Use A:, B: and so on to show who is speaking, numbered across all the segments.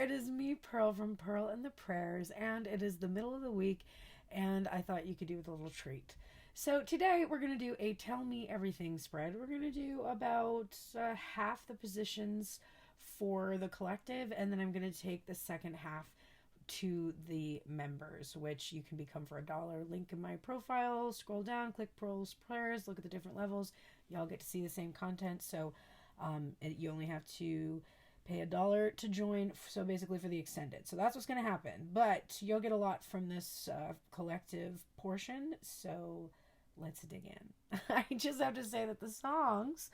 A: It is me, Pearl, from Pearl and the Prayers, and it is the middle of the week, and I thought you could do with a little treat. So today we're going to do a Tell Me Everything spread. We're going to do about half the positions for the collective, and then I'm going to take the second half to the members, which you can become for $1. Link in my profile. Scroll down, click Pearl's Prayers, look at the different levels. Y'all get to see the same content, so you only have to pay $1 to join, so basically for the extended. So that's what's going to happen. But you'll get a lot from this collective portion, so let's dig in. I just have to say that the songs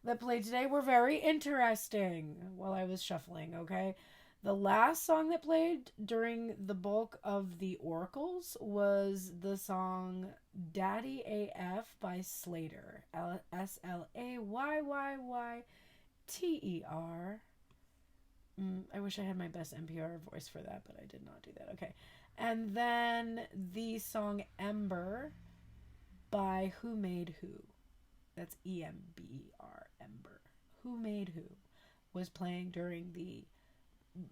A: that played today were very interesting while I was shuffling, okay? The last song that played during the bulk of the oracles was the song Daddy AF by Slater. Slayyyter. I wish I had my best NPR voice for that, but I did not do that. Okay. And then the song Ember by Who Made Who. That's EMBER, Ember. Who Made Who was playing during the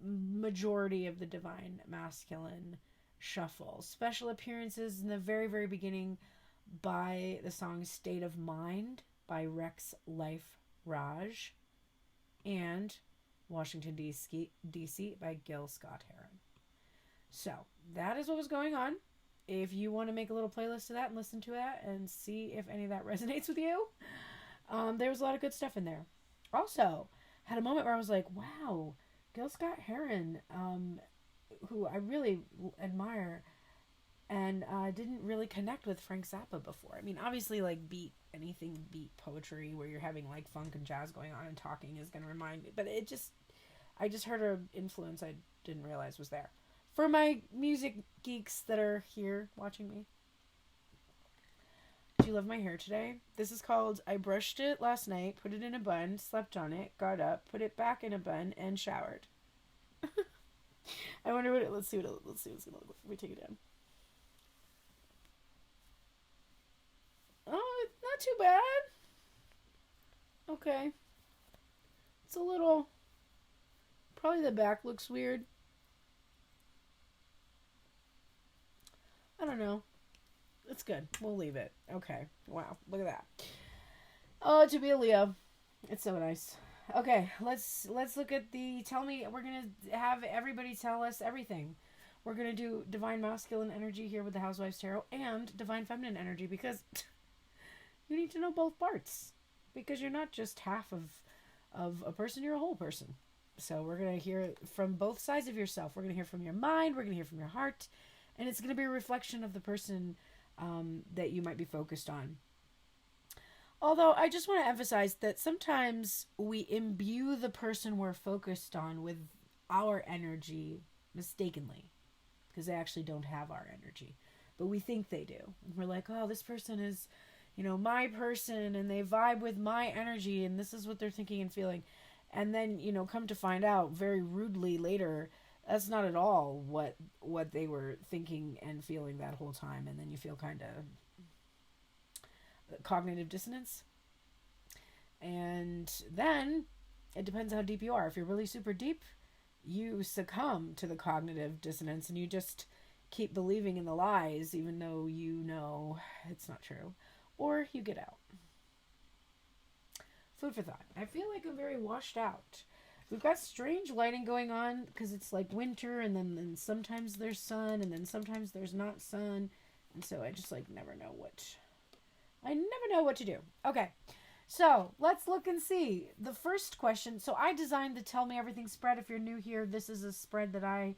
A: majority of the Divine Masculine shuffle. Special appearances in the very, very beginning by the song State of Mind by Rex Life Raj and Washington, D.C. by Gil Scott-Heron. So, that is what was going on. If you want to make a little playlist of that and listen to that and see if any of that resonates with you, there was a lot of good stuff in there. Also, had a moment where I was like, wow, Gil Scott-Heron, who I really admire, and didn't really connect with Frank Zappa before. I mean, obviously, like, anything beat poetry where you're having, like, funk and jazz going on and talking is going to remind me. But I just heard an influence I didn't realize was there. For my music geeks that are here watching me, do you love my hair today? This is called, I brushed it last night, put it in a bun, slept on it, got up, put it back in a bun, and showered. I wonder let's see what's going to look like. Let me take it down. Oh, it's not too bad. Okay. It's a little, probably the back looks weird. I don't know. It's good. We'll leave it. Okay. Wow. Look at that. Oh, to be a Leo. It's so nice. Okay. Let's look at the tell me. We're going to have everybody tell us everything. We're going to do Divine Masculine energy here with the Housewives Tarot and Divine Feminine energy because you need to know both parts. Because you're not just half of a person, you're a whole person. So we're going to hear from both sides of yourself. We're going to hear from your mind. We're going to hear from your heart. And it's going to be a reflection of the person that you might be focused on. Although I just want to emphasize that sometimes we imbue the person we're focused on with our energy mistakenly. Because they actually don't have our energy. But we think they do. And we're like, oh, this person is, my person. And they vibe with my energy. And this is what they're thinking and feeling. And then, come to find out very rudely later, that's not at all what they were thinking and feeling that whole time. And then you feel kind of cognitive dissonance. And then it depends how deep you are. If you're really super deep, you succumb to the cognitive dissonance and you just keep believing in the lies even though you know it's not true. Or you get out. Food for thought. I feel like I'm very washed out. We've got strange lighting going on because it's like winter and then sometimes there's sun and then sometimes there's not sun. And so I just never know what to do. Okay. So let's look and see. The first question. So I designed the Tell Me Everything spread. If you're new here, this is a spread that I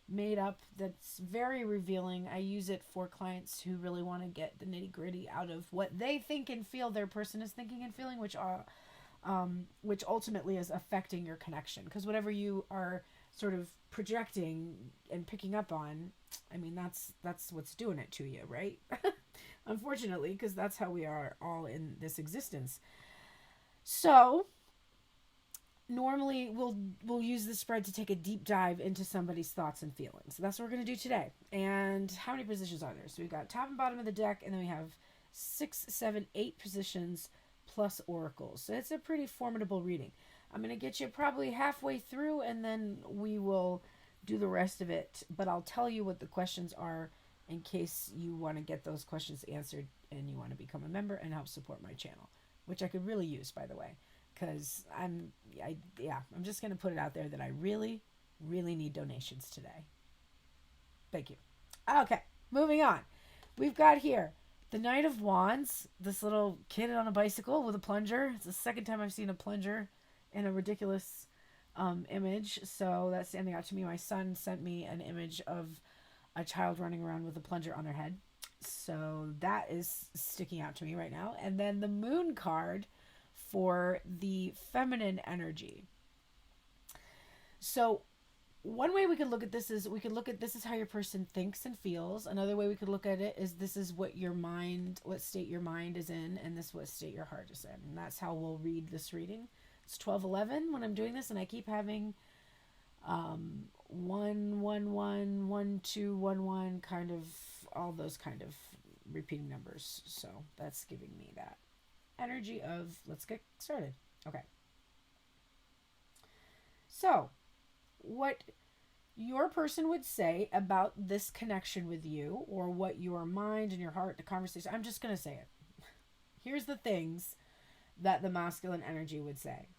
A: made up that's very revealing. I use it for clients who really want to get the nitty gritty out of what they think and feel their person is thinking and feeling, which ultimately is affecting your connection. Because whatever you are sort of projecting and picking up on, I mean, that's what's doing it to you, right? Unfortunately, because that's how we are all in this existence. So normally we'll use this spread to take a deep dive into somebody's thoughts and feelings. So that's what we're going to do today. And how many positions are there? So we've got top and bottom of the deck, and then we have 6, 7, 8 positions plus oracles. So it's a pretty formidable reading. I'm going to get you probably halfway through, and then we will do the rest of it. But I'll tell you what the questions are in case you want to get those questions answered and you want to become a member and help support my channel, which I could really use, by the way, because I'm just going to put it out there that I really, really need donations today. Thank you. Okay, moving on. We've got here the Knight of Wands, this little kid on a bicycle with a plunger. It's the second time I've seen a plunger in a ridiculous image, so that's standing out to me. My son sent me an image of a child running around with a plunger on their head, so that is sticking out to me right now. And then the Moon card for the feminine energy. So one way we could look at this is this is how your person thinks and feels. Another way we could look at it is this is what state your mind is in, and this is what state your heart is in. And that's how we'll read this reading. It's 12:11 when I'm doing this, and I keep having 111, 1211, kind of all those kind of repeating numbers. So that's giving me that energy of let's get started. Okay. So what your person would say about this connection with you, or what your mind and your heart, the conversation, I'm just going to say it. Here's the things that the masculine energy would say.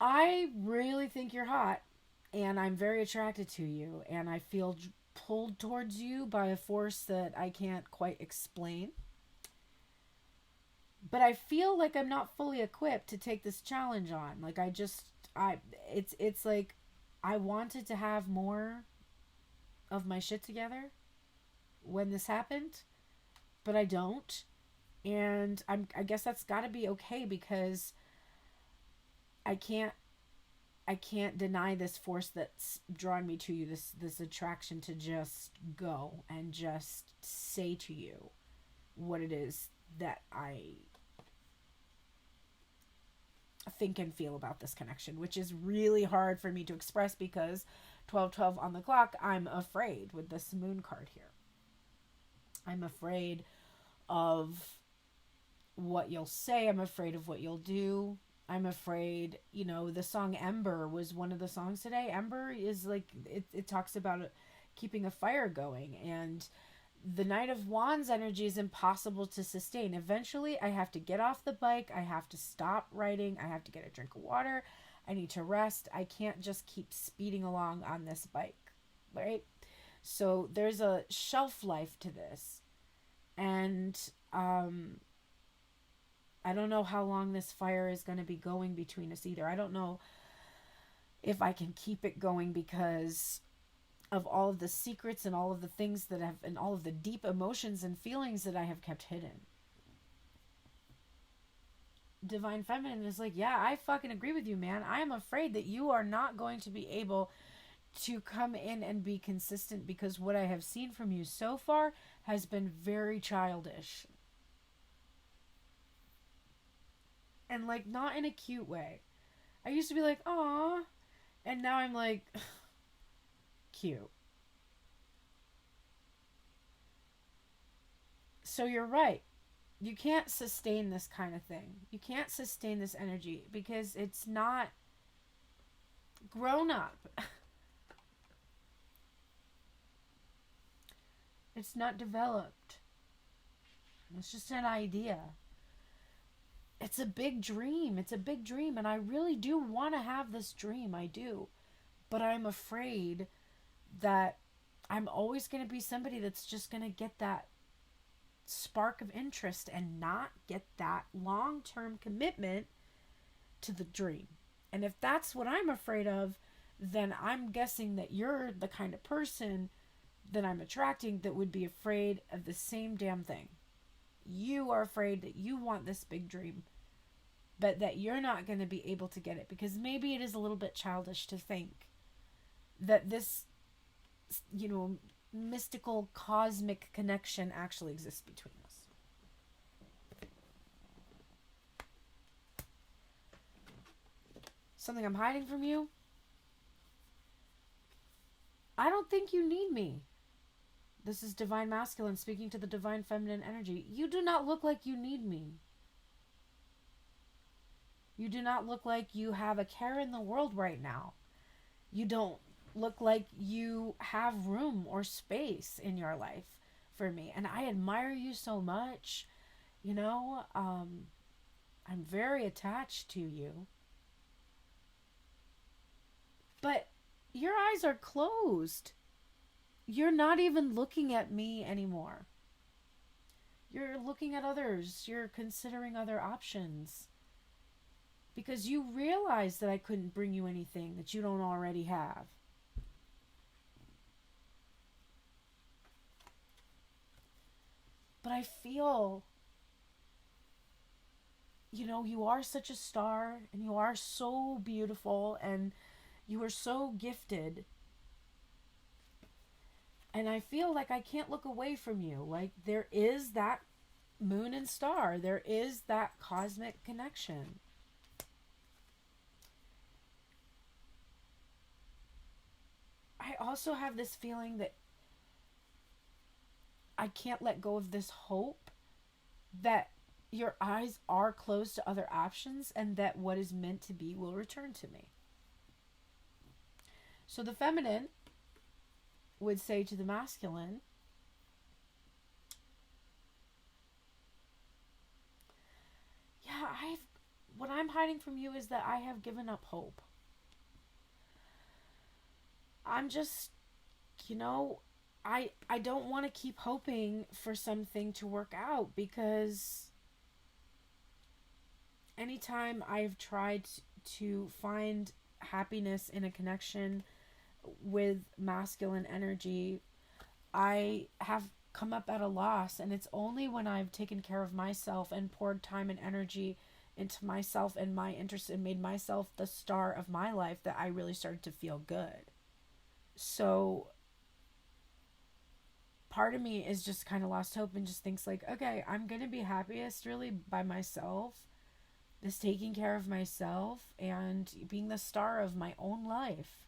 A: I really think you're hot, and I'm very attracted to you, and I feel pulled towards you by a force that I can't quite explain. But I feel like I'm not fully equipped to take this challenge on. Like it's like I wanted to have more of my shit together when this happened, but I don't. And I guess that's got to be okay, because I can't deny this force that's drawn me to you, this attraction to just go and just say to you what it is that I think and feel about this connection, which is really hard for me to express because 12:12 on the clock, I'm afraid with this Moon card here. I'm afraid of what you'll say. I'm afraid of what you'll do. I'm afraid, the song Ember was one of the songs today. Ember is like, it talks about keeping a fire going, and the Knight of Wands energy is impossible to sustain. Eventually, I have to get off the bike. I have to stop writing. I have to get a drink of water. I need to rest. I can't just keep speeding along on this bike, right? So there's a shelf life to this. And I don't know how long this fire is going to be going between us either. I don't know if I can keep it going because of all of the secrets and all of the things and all of the deep emotions and feelings that I have kept hidden. Divine Feminine is like, yeah, I fucking agree with you, man. I am afraid that you are not going to be able to come in and be consistent, because what I have seen from you so far has been very childish. And like, not in a cute way. I used to be like, aw, and now I'm like, cute. So you're right. You can't sustain this kind of thing. You can't sustain this energy because it's not grown up. It's not developed. It's just an idea. It's a big dream. It's a big dream. And I really do want to have this dream. I do. But I'm afraid that I'm always going to be somebody that's just going to get that spark of interest and not get that long-term commitment to the dream. And if that's what I'm afraid of, then I'm guessing that you're the kind of person that I'm attracting that would be afraid of the same damn thing. You are afraid that you want this big dream, but that you're not going to be able to get it, because maybe it is a little bit childish to think that this, mystical cosmic connection actually exists between us. Something I'm hiding from you? I don't think you need me. This is Divine Masculine speaking to the Divine Feminine energy. You do not look like you need me. You do not look like you have a care in the world right now. You don't look like you have room or space in your life for me. And I admire you so much. You know, I'm very attached to you. But your eyes are closed. You're not even looking at me anymore. You're looking at others. You're considering other options. Because you realize that I couldn't bring you anything that you don't already have. But I feel, you know, you are such a star and you are so beautiful and you are so gifted. And I feel like I can't look away from you. Like there is that moon and star. There is that cosmic connection. I also have this feeling that I can't let go of this hope that your eyes are closed to other options and that what is meant to be will return to me. So the feminine would say to the masculine, yeah, what I'm hiding from you is that I have given up hope. I'm just, you know, I don't want to keep hoping for something to work out, because anytime I've tried to find happiness in a connection with masculine energy, I have come up at a loss. And it's only when I've taken care of myself and poured time and energy into myself and my interests and made myself the star of my life that I really started to feel good. So part of me is just kind of lost hope and just thinks like, okay, I'm going to be happiest really by myself, just taking care of myself and being the star of my own life.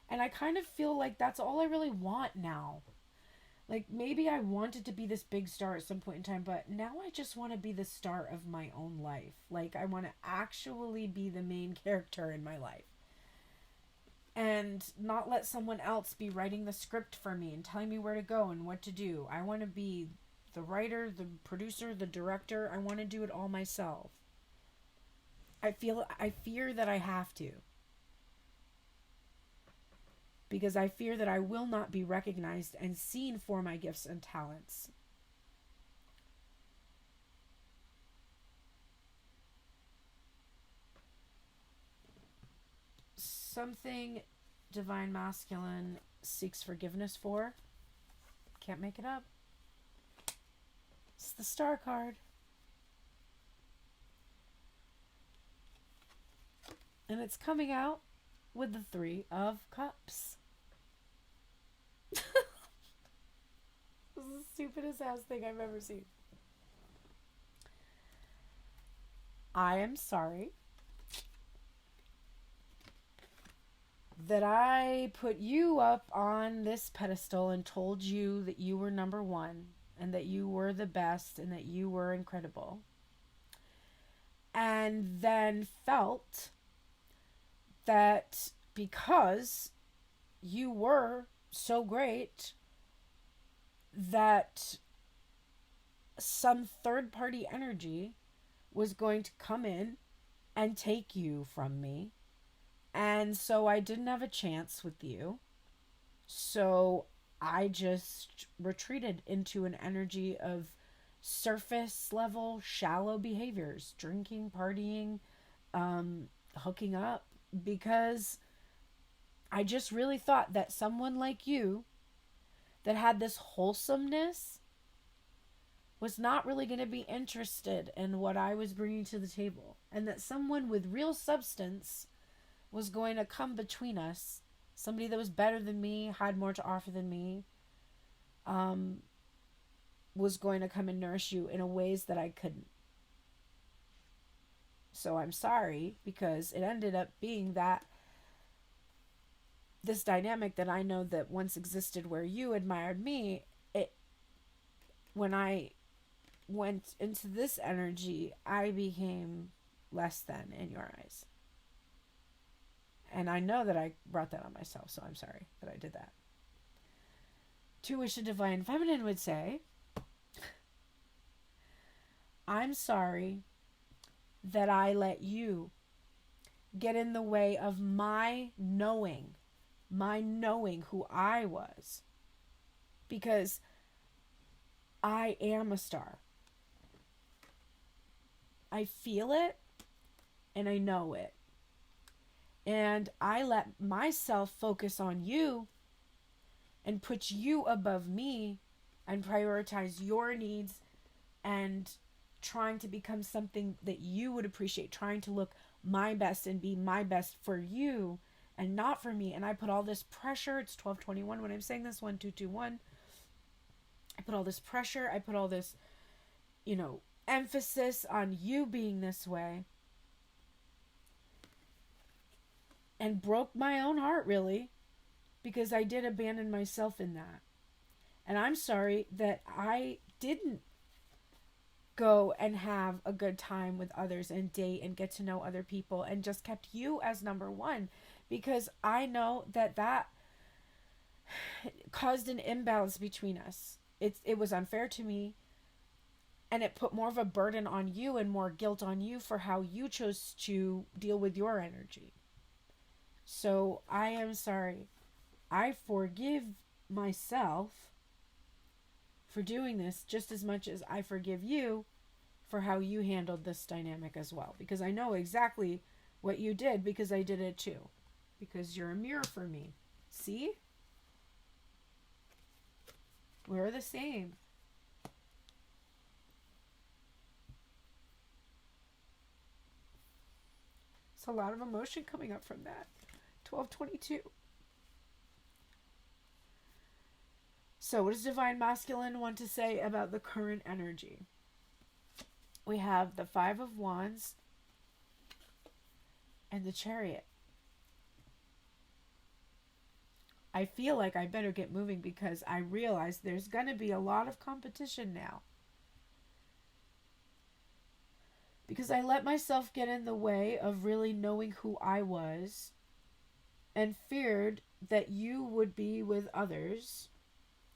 A: And I kind of feel like that's all I really want now. Like maybe I wanted to be this big star at some point in time, but now I just want to be the star of my own life. Like I want to actually be the main character in my life. And not let someone else be writing the script for me and telling me where to go and what to do. I want to be the writer, the producer, the director. I want to do it all myself. I fear that I have to. Because I fear that I will not be recognized and seen for my gifts and talents. Something divine masculine seeks forgiveness for. Can't make it up. It's the star card. And it's coming out with the 3 of Cups. This is the stupidest ass thing I've ever seen. I am sorry that I put you up on this pedestal and told you that you were number one and that you were the best and that you were incredible. And then felt that because you were so great, that some third-party energy was going to come in and take you from me. And so I didn't have a chance with you. So I just retreated into an energy of surface level, shallow behaviors, drinking, partying, hooking up, because I just really thought that someone like you that had this wholesomeness was not really going to be interested in what I was bringing to the table, and that someone with real substance was going to come between us, somebody that was better than me, had more to offer than me, was going to come and nourish you in a ways that I couldn't. So I'm sorry, because it ended up being that this dynamic that I know that once existed where you admired me, when I went into this energy, I became less than in your eyes. And I know that I brought that on myself, so I'm sorry that I did that. To which the Divine Feminine would say, I'm sorry that I let you get in the way of my knowing who I was. Because I am a star. I feel it and I know it. And I let myself focus on you and put you above me and prioritize your needs and trying to become something that you would appreciate, trying to look my best and be my best for you and not for me. And I put all this pressure. It's 12:21 when I'm saying this, 1221. I put all this pressure. I put all this, emphasis on you being this way. And broke my own heart, really, because I did abandon myself in that. And I'm sorry that I didn't go and have a good time with others and date and get to know other people and just kept you as number one, because I know that caused an imbalance between us. It was unfair to me, and it put more of a burden on you and more guilt on you for how you chose to deal with your energy. So I am sorry. I forgive myself for doing this just as much as I forgive you for how you handled this dynamic as well. Because I know exactly what you did, because I did it too. Because you're a mirror for me. See? We're the same. It's a lot of emotion coming up from that. 1222. So what does Divine Masculine want to say about the current energy? We have the Five of Wands and the Chariot. I feel like I better get moving because I realize there's going to be a lot of competition now. Because I let myself get in the way of really knowing who I was and feared that you would be with others.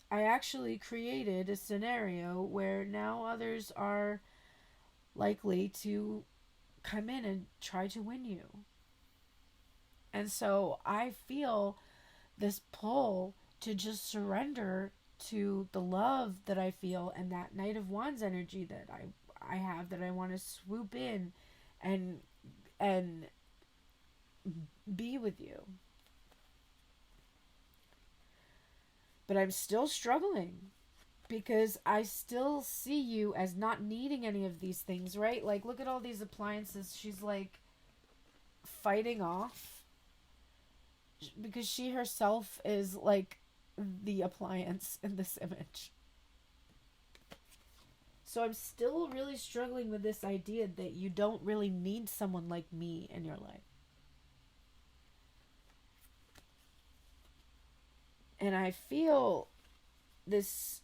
A: I actually created a scenario where now others are likely to come in and try to win you. And so I feel this pull to just surrender to the love that I feel and that Knight of Wands energy that I have, that I want to swoop in and be with you. But I'm still struggling because I still see you as not needing any of these things, right? Like, look at all these appliances she's like fighting off because she herself is like the appliance in this image. So I'm still really struggling with this idea that you don't really need someone like me in your life. And I feel this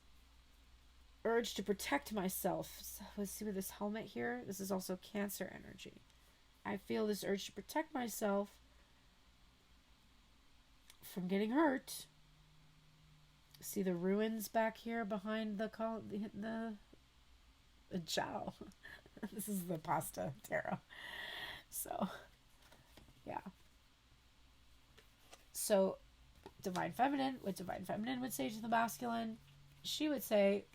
A: urge to protect myself. So let's see with this helmet here. This is also Cancer energy. I feel this urge to protect myself from getting hurt. See the ruins back here behind the Jiao. This is the pasta tarot. So, yeah. So, Divine Feminine, what Divine Feminine would say to the masculine, she would say,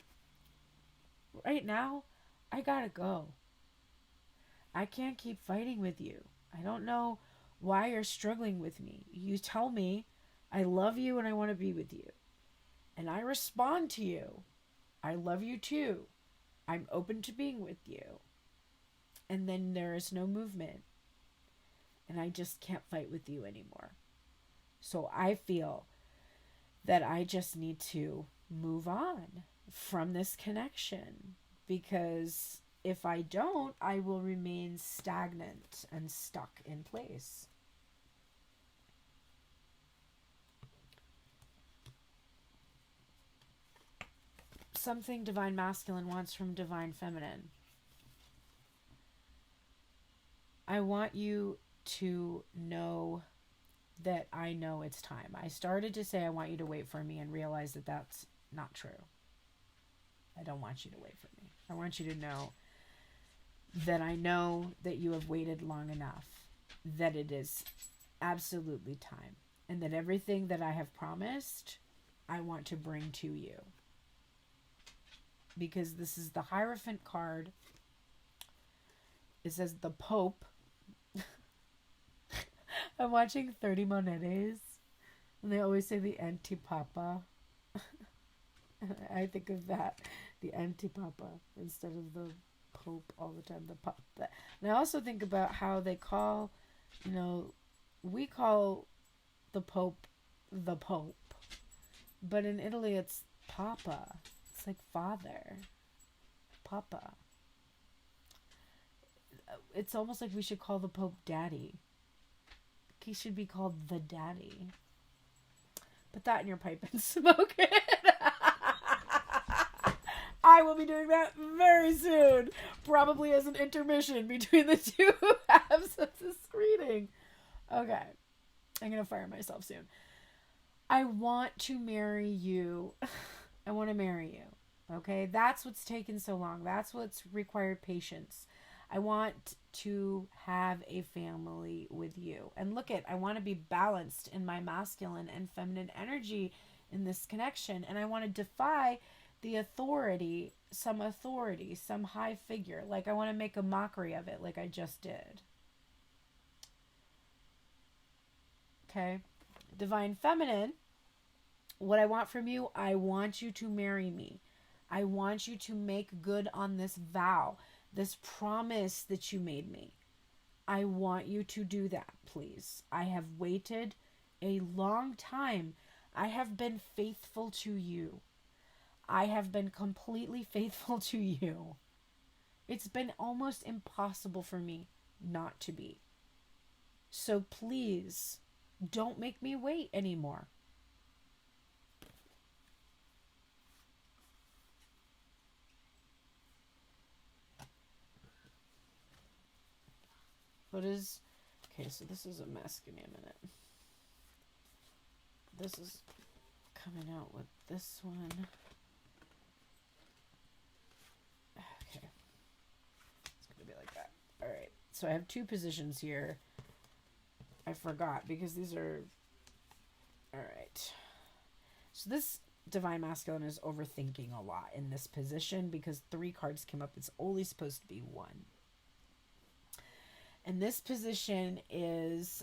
A: right now, I gotta go. I can't keep fighting with you. I don't know why you're struggling with me. You tell me I love you and I want to be with you. And I respond to you. I love you too. I'm open to being with you. And then there is no movement. And I just can't fight with you anymore. So I feel that I just need to move on from this connection, because if I don't, I will remain stagnant and stuck in place. Something Divine Masculine wants from Divine Feminine. I want you to know that I know it's time. I started to say I want you to wait for me and realize that that's not true. I don't want you to wait for me. I want you to know that I know that you have waited long enough, that it is absolutely time, and that everything that I have promised, I want to bring to you. Because this is the Hierophant card. It says the Pope. I'm watching 30 Monedes, and they always say the Antipapa. I think of that, the Antipapa, instead of the Pope all the time. The Pop. And I also think about how they call, we call the Pope, but in Italy it's Papa. It's like father, Papa. It's almost like we should call the Pope Daddy. He should be called the Daddy. Put that in your pipe and smoke it. I will be doing that very soon. Probably as an intermission between the two halves of this reading. Okay. I'm going to fire myself soon. I want to marry you. I want to marry you. Okay? That's what's taken so long. That's what's required patience. I want to have a family with you. And look I want to be balanced in my masculine and feminine energy in this connection. And I want to defy the authority, some high figure. Like I want to make a mockery of it like I just did. Okay? Divine Feminine, what I want from you, I want you to marry me. I want you to make good on this vow, this promise that you made me. I want you to do that, please. I have waited a long time. I have been faithful to you. I have been completely faithful to you. It's been almost impossible for me not to be. So please, don't make me wait anymore. Okay, so this is a mess. Give me a minute. This is coming out with this one. Okay. It's going to be like that. All right. So I have two positions here. I forgot because these are... All right. So this Divine Masculine is overthinking a lot in this position because 3 cards came up. It's only supposed to be 1. And this position is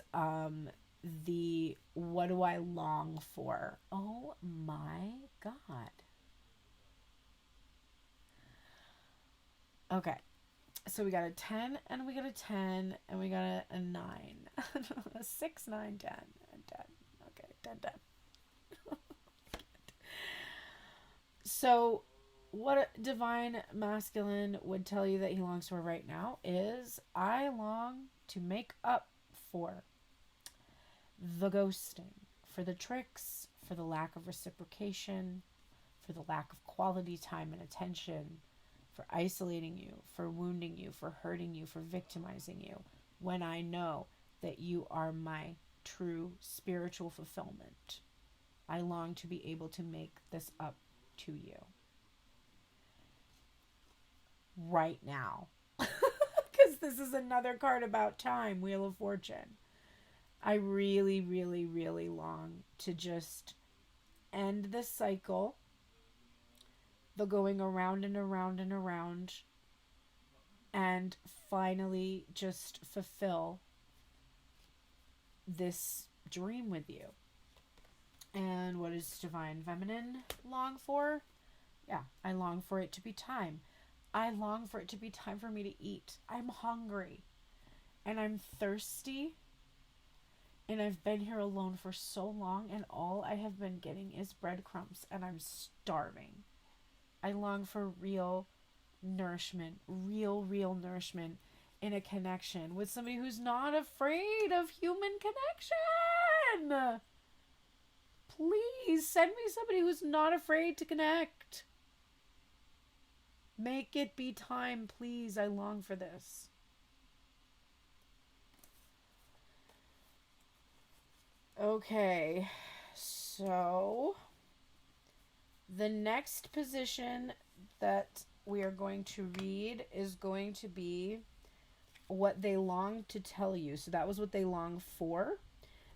A: the what do I long for? Oh my God. Okay. So we got a 10 and we got a 10 and we got a 9. A 6, 9, 10, and 10. Okay, 10, 10. So what a Divine Masculine would tell you that he longs for right now is, I long to make up for the ghosting, for the tricks, for the lack of reciprocation, for the lack of quality time and attention, for isolating you, for wounding you, for hurting you, for victimizing you, when I know that you are my true spiritual fulfillment. I long to be able to make this up to you. Right now. Because this is another card about time, Wheel of Fortune. I really, really, really long to just end this cycle, the going around and around and around, and finally just fulfill this dream with you. And what does Divine Feminine long for? Yeah, I long for it to be time. I long for it to be time for me to eat. I'm hungry. And I'm thirsty. And I've been here alone for so long, and all I have been getting is breadcrumbs, and I'm starving. I long for real nourishment, real nourishment in a connection with somebody who's not afraid of human connection. Please send me somebody who's not afraid to connect. Make it be time, please. I long for this. Okay, so the next position that we are going to read is going to be what they long to tell you. So that was what they long for.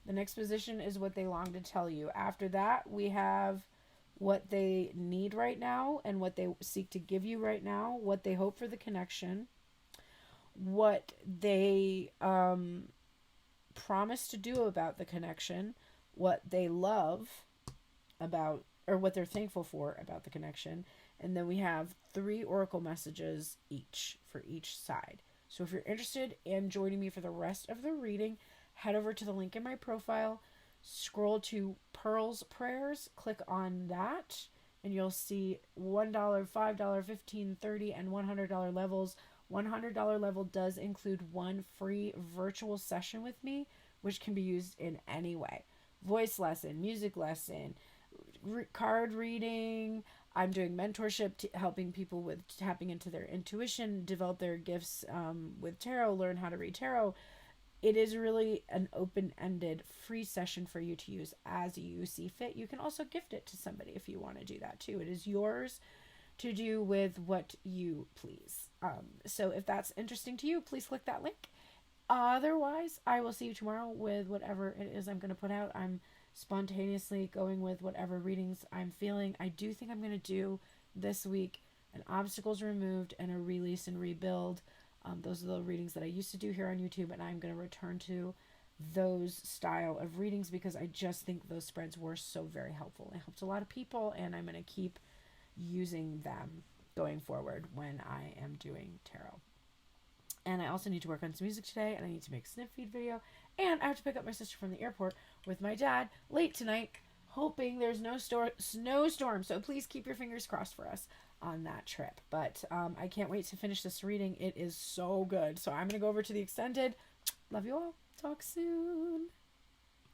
A: The next position is what they long to tell you. After that, we have what they need right now and what they seek to give you right now, what they hope for the connection, what they promise to do about the connection, what they love about, or what they're thankful for about the connection. And then we have 3 oracle messages each for each side. So if you're interested in joining me for the rest of the reading, head over to the link in my profile, scroll to Pearl's Prayers, click on that, and you'll see $1, $5, $15, $30, and $100 levels. $100 level does include 1 free virtual session with me, which can be used in any way. Voice lesson, music lesson, card reading. I'm doing mentorship, helping people with tapping into their intuition, develop their gifts with tarot, learn how to read tarot. It is really an open-ended free session for you to use as you see fit. You can also gift it to somebody if you want to do that too. It is yours to do with what you please. So if that's interesting to you, please click that link. Otherwise, I will see you tomorrow with whatever it is I'm going to put out. I'm spontaneously going with whatever readings I'm feeling. I do think I'm going to do this week an obstacles removed and a release and rebuild. Those are the readings that I used to do here on YouTube, and I'm going to return to those style of readings because I just think those spreads were so very helpful. It helped a lot of people, and I'm going to keep using them going forward when I am doing tarot. And I also need to work on some music today, and I need to make a snip feed video, and I have to pick up my sister from the airport with my dad late tonight, hoping there's no snowstorm. So please keep your fingers crossed for us on that trip. But I can't wait to finish this reading. It is so good. So I'm going to go over to the extended. Love you all. Talk soon.